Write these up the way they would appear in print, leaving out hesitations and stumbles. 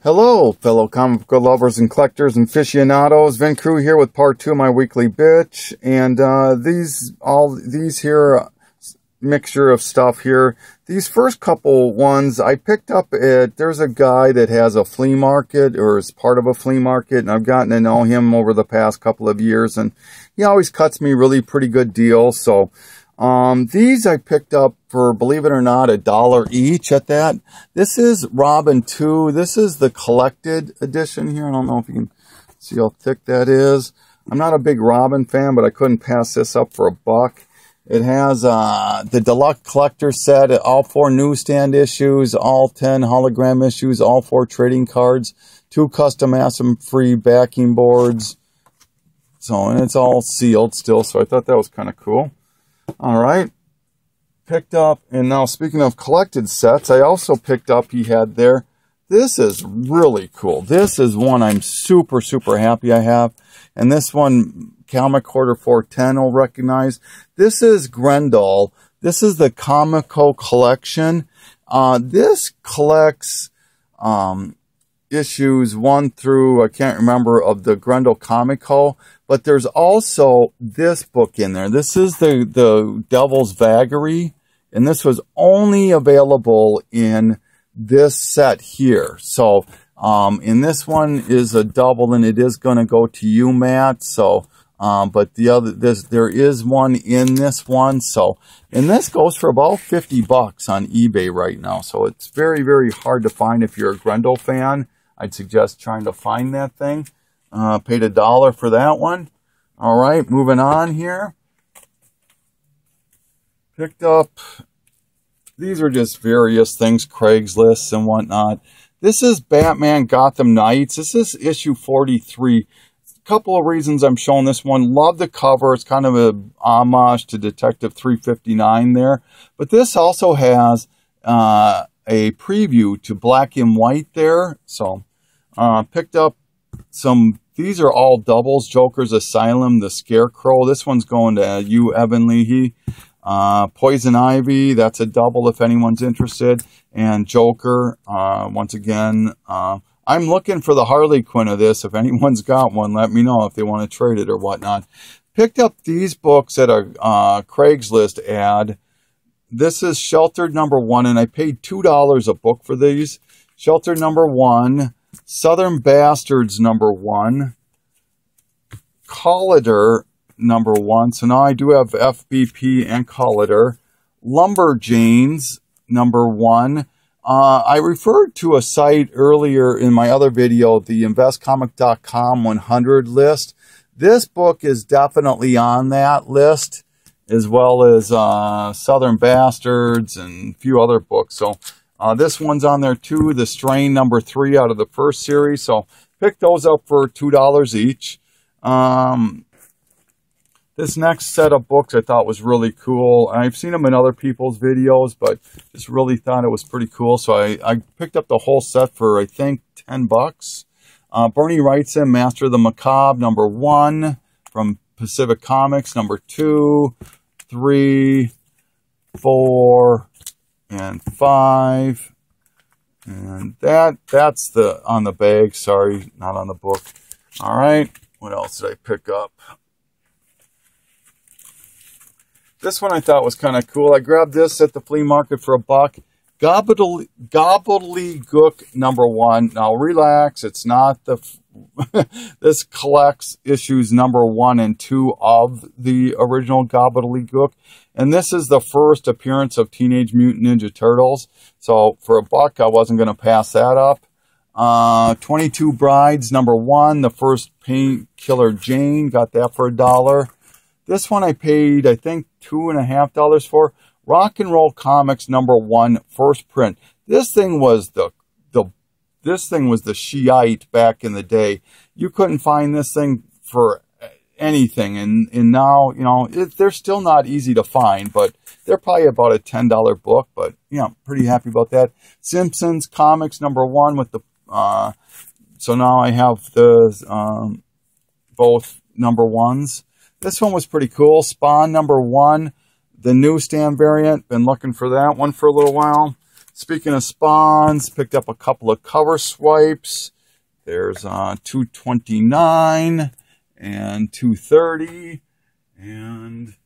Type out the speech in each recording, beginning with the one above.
Hello, fellow comic book lovers and collectors and aficionados. Vin Crew here with part 2 of my weekly bitch. And these here mixture of stuff here. These first couple ones I picked up at, there's a guy that has a flea market or is part of a flea market, and I've gotten to know him over the past couple of years, and he always cuts me really pretty good deals. So these I picked up for, believe it or not, $1 each at that. This is Robin 2. This is the collected edition here. I don't know if you can see how thick that is. I'm not a big Robin fan, but I couldn't pass this up for $1. It has the deluxe collector set, all 4 newsstand issues, all 10 hologram issues, all 4 trading cards, 2 custom ASM-free backing boards. So, and it's all sealed still, so I thought that was kind of cool. All right, picked up, and now speaking of collected sets, I also picked up, he had there, this is really cool. This is one I'm super happy I have, and this one, Comic Quarter 410 will recognize. This is Grendel. This is the Comico collection. This collects issues 1 through, I can't remember, of the Grendel Comico, but there's also this book in there. This is the Devil's Vagary, and this was only available in this set here. So, in this one is a double, and it is going to go to you, Matt. So, but the other, there is one in this one. So, and this goes for about $50 on eBay right now. So it's very hard to find if you're a Grendel fan. I'd suggest trying to find that thing. Paid $1 for that one. All right, moving on here. Picked up, these are just various things, Craigslist and whatnot. This is Batman Gotham Knights. This is issue 43. A couple of reasons I'm showing this one. Love the cover. It's kind of a homage to Detective 359 there. But this also has a preview to Black and White there. So, picked up some, these are all doubles. Joker's Asylum, the Scarecrow. This one's going to you, Evan Leahy. Poison Ivy, that's a double if anyone's interested. And Joker, once again, I'm looking for the Harley Quinn of this. If anyone's got one, let me know if they want to trade it or whatnot. Picked up these books at a Craigslist ad. This is Sheltered #1, and I paid $2 a book for these. Sheltered #1, Southern Bastards #1, Collider #1. So now I do have FBP and Collider. Lumberjanes #1. I referred to a site earlier in my other video, the investcomic.com 100 list. This book is definitely on that list, as well as Southern Bastards and a few other books. So this one's on there too, the Strain #3 out of the first series. So pick those up for $2 each. This next set of books I thought was really cool. I've seen them in other people's videos, but just really thought it was pretty cool. So I picked up the whole set for, I think, $10. Bernie Wrightson, Master of the Macabre #1 from Pacific Comics, #2, 3, 4, and 5. And that's the on the bag. Sorry, not on the book. All right, what else did I pick up? This one I thought was kind of cool. I grabbed this at the flea market for $1. Gobbledygook #1. Now relax, it's not the this collects issues #1 and 2 of the original Gobbledygook, and this is the first appearance of Teenage Mutant Ninja Turtles. So for $1, I wasn't going to pass that up. 22 Brides #1, the first Painkiller Jane, got that for $1. This one I paid, I think, $2.50 for. Rock and Roll Comics #1, first print. This thing was the Shiite back in the day. You couldn't find this thing for anything, and now, you know, they're still not easy to find, but they're probably about a $10 book. But yeah, pretty happy about that. Simpsons Comics #1 with the so now I have the both #1s. This one was pretty cool. Spawn #1, the newsstand variant. Been looking for that one for a little while. Speaking of spawns, picked up a couple of cover swipes. There's 229 and 230. And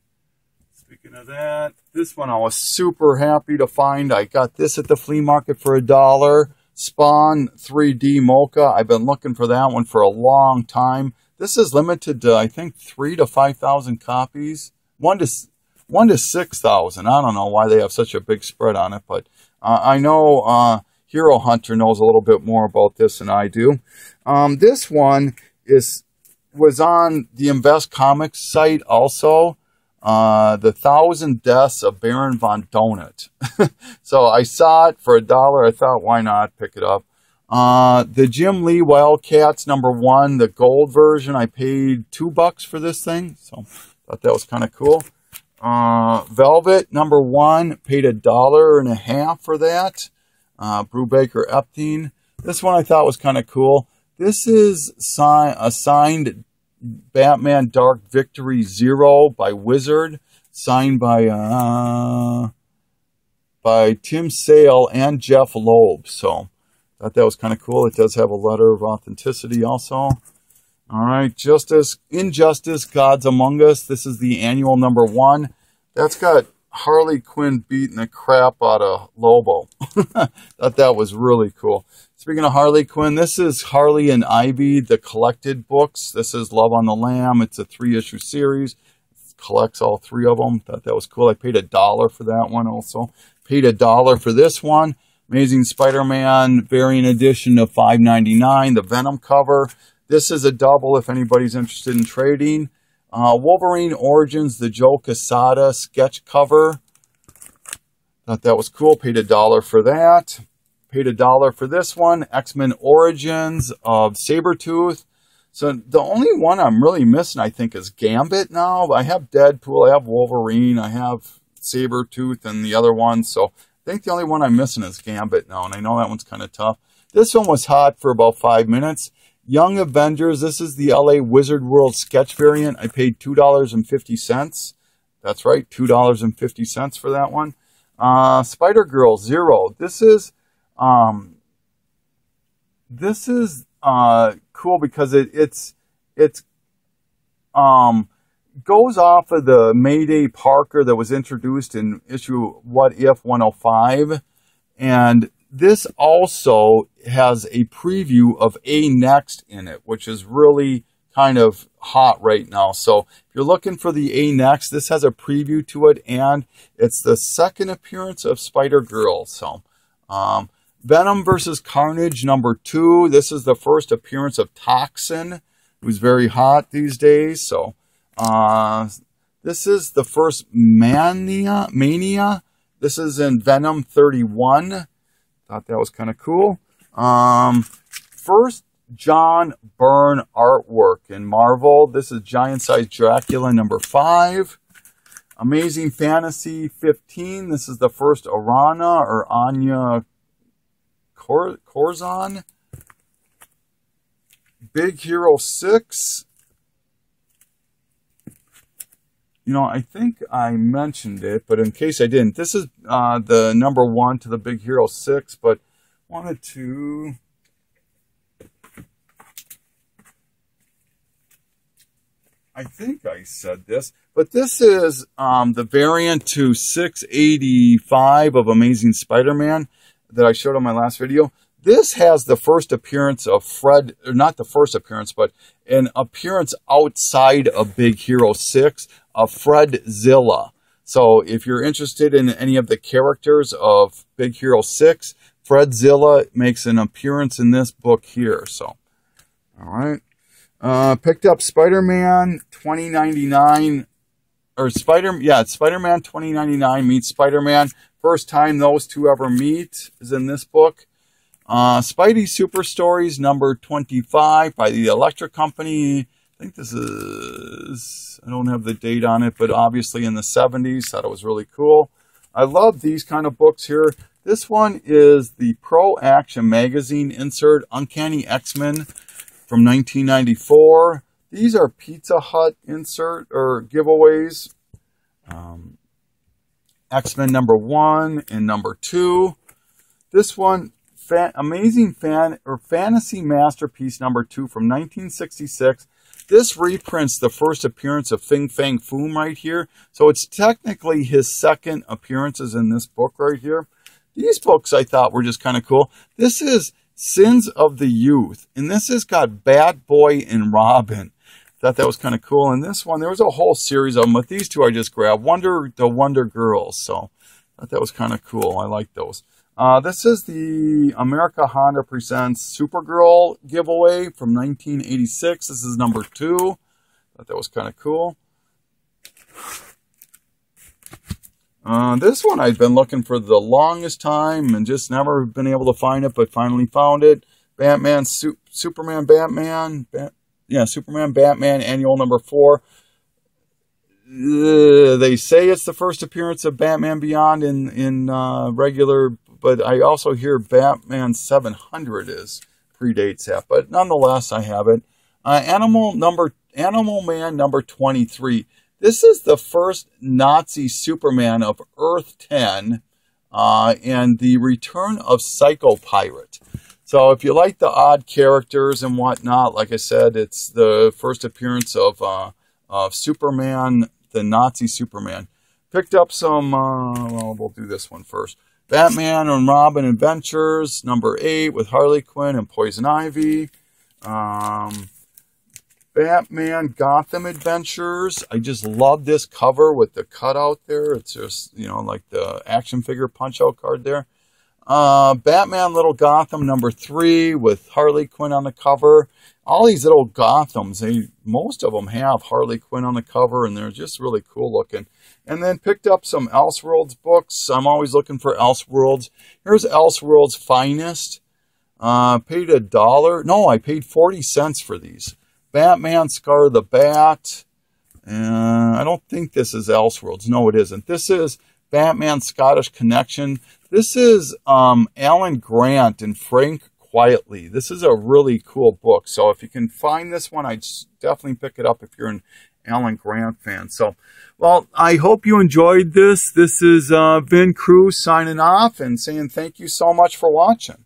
speaking of that, this one I was super happy to find. I got this at the flea market for $1. Spawn 3D Mocha. I've been looking for that one for a long time. This is limited to, I think, 3,000 to 5,000 copies. 1 to 6,000. I don't know why they have such a big spread on it, but I know Hero Hunter knows a little bit more about this than I do. This one was on the Invest Comics site also. The 1,000 Deaths of Baron von Donut. So I saw it for $1. I thought, why not pick it up? The Jim Lee Wildcats #1, the gold version, I paid $2 for this thing. So thought that was kind of cool. Velvet #1, paid $1.50 for that. Brubaker Epstein. This one I thought was kind of cool. This is a signed Batman Dark Victory 0 by Wizard, signed by Tim Sale and Jeff Loeb. So thought that was kind of cool. It does have a letter of authenticity also. All right, Injustice, Gods Among Us. This is the annual #1. That's got Harley Quinn beating the crap out of Lobo. Thought that was really cool. Speaking of Harley Quinn, this is Harley and Ivy, the collected books. This is Love on the Lamb. It's a 3-issue series. It collects all 3 of them. Thought that was cool. I paid $1 for that one also. Paid $1 for this one. Amazing Spider-Man variant edition of $5.99. The Venom cover. This is a double if anybody's interested in trading. Wolverine Origins, the Joe Quesada sketch cover. Thought that was cool. Paid $1 for that. Paid $1 for this one. X-Men Origins of Sabretooth. So the only one I'm really missing, I think, is Gambit now. I have Deadpool, I have Wolverine, I have Sabretooth, and the other one. So I think the only one I'm missing is Gambit now, and I know that one's kind of tough. This one was hot for about 5 minutes. Young Avengers, this is the LA Wizard World sketch variant. I paid $2.50. That's right, $2.50 for that one. Spider-Girl 0. This is cool because it's goes off of the Mayday Parker that was introduced in issue What If 105, and this also has a preview of A Next in it, which is really kind of hot right now. So if you're looking for the A Next, this has a preview to it, and it's the second appearance of Spider-Girl. So Venom versus Carnage #2. This is the first appearance of Toxin, who's very hot these days. So this is the first Mania. This is in Venom 31. Thought that was kind of cool. First John Byrne artwork in Marvel. This is Giant Size Dracula #5. Amazing Fantasy 15. This is the first Arana or Anya Corzon. Big Hero 6. You know, I think I mentioned it, but in case I didn't, this is the #1 to the Big Hero 6, but wanted to... I think I said this, but this is the variant to 685 of Amazing Spider-Man that I showed on my last video. This has the first appearance of Fred, or not the first appearance, but an appearance outside of Big Hero 6 of Fredzilla. So if you're interested in any of the characters of Big Hero 6, Fredzilla makes an appearance in this book here. So, all right. Picked up Spider-Man 2099, or Spider-Man 2099 meets Spider-Man. First time those two ever meet is in this book. Spidey Super Stories #25 by the Electric Company. I think this is, I don't have the date on it, but obviously in the 70s. Thought it was really cool. I love these kind of books here. This one is the Pro Action Magazine insert, Uncanny X-Men from 1994. These are Pizza Hut insert or giveaways. X-Men #1 and #2. This one, Amazing Fantasy Masterpiece #2 from 1966. This reprints the first appearance of Fin Fang Foom right here. So it's technically his second appearances in this book right here. These books I thought were just kind of cool. This is Sins of the Youth. And this has got Bad Boy and Robin. Thought that was kind of cool. And this one, there was a whole series of them, but these two I just grabbed. The Wonder Girls. So I thought that was kind of cool. I like those. This is the America Honda Presents Supergirl giveaway from 1986. This is #2. Thought that was kind of cool. This one I've been looking for the longest time and just never been able to find it, but finally found it. Superman Batman Annual #4. They say it's the first appearance of Batman Beyond in regular, but I also hear Batman 700 predates that. But nonetheless, I have it. Animal Man #23. This is the first Nazi Superman of Earth 10, and the return of Psycho Pirate. So if you like the odd characters and whatnot, like I said, it's the first appearance of Superman, the Nazi Superman. Picked up some, well, we'll do this one first. Batman and Robin Adventures, #8 with Harley Quinn and Poison Ivy. Batman Gotham Adventures. I just love this cover with the cutout there. It's just, you know, like the action figure punch-out card there. Batman Little Gotham #3 with Harley Quinn on the cover. All these little Gothams, most of them have Harley Quinn on the cover, and they're just really cool looking. And then picked up some Elseworlds books. I'm always looking for Elseworlds. Here's Elseworlds Finest. Paid $1. No, I paid 40 cents for these. Batman Scar the Bat. I don't think this is Elseworlds. No, it isn't. This is Batman Scottish Connection. This is Alan Grant and Frank Quietly. This is a really cool book. So if you can find this one, I'd definitely pick it up if you're an Alan Grant fan. So, well, I hope you enjoyed this. This is Vin Cruz signing off and saying thank you so much for watching.